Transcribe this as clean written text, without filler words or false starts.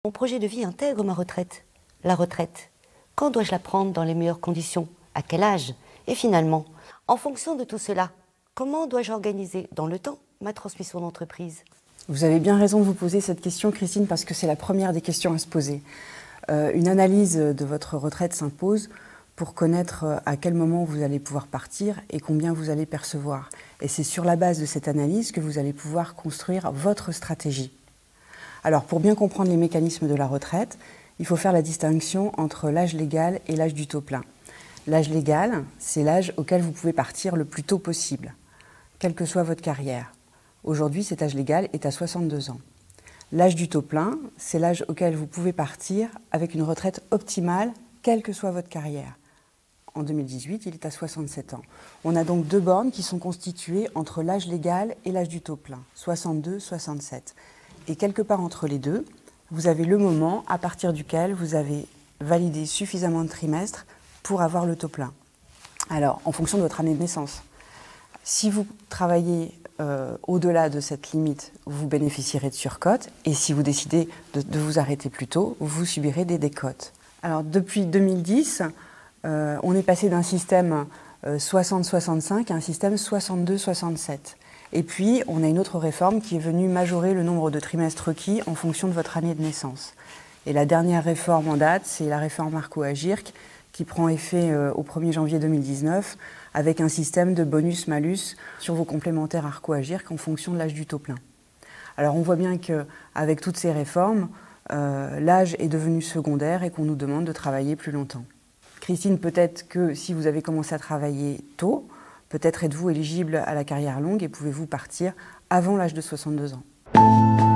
Mon projet de vie intègre ma retraite. La retraite, quand dois-je la prendre dans les meilleures conditions? À quel âge? Et finalement, en fonction de tout cela, comment dois-je organiser dans le temps ma transmission d'entreprise? Vous avez bien raison de vous poser cette question, Christine, parce que c'est la première des questions à se poser. Une analyse de votre retraite s'impose pour connaître à quel moment vous allez pouvoir partir et combien vous allez percevoir. Et c'est sur la base de cette analyse que vous allez pouvoir construire votre stratégie. Alors, pour bien comprendre les mécanismes de la retraite, il faut faire la distinction entre l'âge légal et l'âge du taux plein. L'âge légal, c'est l'âge auquel vous pouvez partir le plus tôt possible, quelle que soit votre carrière. Aujourd'hui, cet âge légal est à 62 ans. L'âge du taux plein, c'est l'âge auquel vous pouvez partir avec une retraite optimale, quelle que soit votre carrière. En 2018, il est à 67 ans. On a donc deux bornes qui sont constituées entre l'âge légal et l'âge du taux plein, 62, 67. Et quelque part entre les deux, vous avez le moment à partir duquel vous avez validé suffisamment de trimestres pour avoir le taux plein. Alors, en fonction de votre année de naissance, si vous travaillez au-delà de cette limite, vous bénéficierez de surcotes, et si vous décidez de vous arrêter plus tôt, vous subirez des décotes. Alors, depuis 2010, on est passé d'un système 60-65 à un système 62-67. Et puis, on a une autre réforme qui est venue majorer le nombre de trimestres requis en fonction de votre année de naissance. Et la dernière réforme en date, c'est la réforme Arco-Agirc, qui prend effet au 1er janvier 2019, avec un système de bonus-malus sur vos complémentaires Arco-Agirc en fonction de l'âge du taux plein. Alors, on voit bien qu'avec toutes ces réformes, l'âge est devenu secondaire et qu'on nous demande de travailler plus longtemps. Christine, peut-être que si vous avez commencé à travailler tôt, peut-être êtes-vous éligible à la carrière longue et pouvez-vous partir avant l'âge de 62 ans.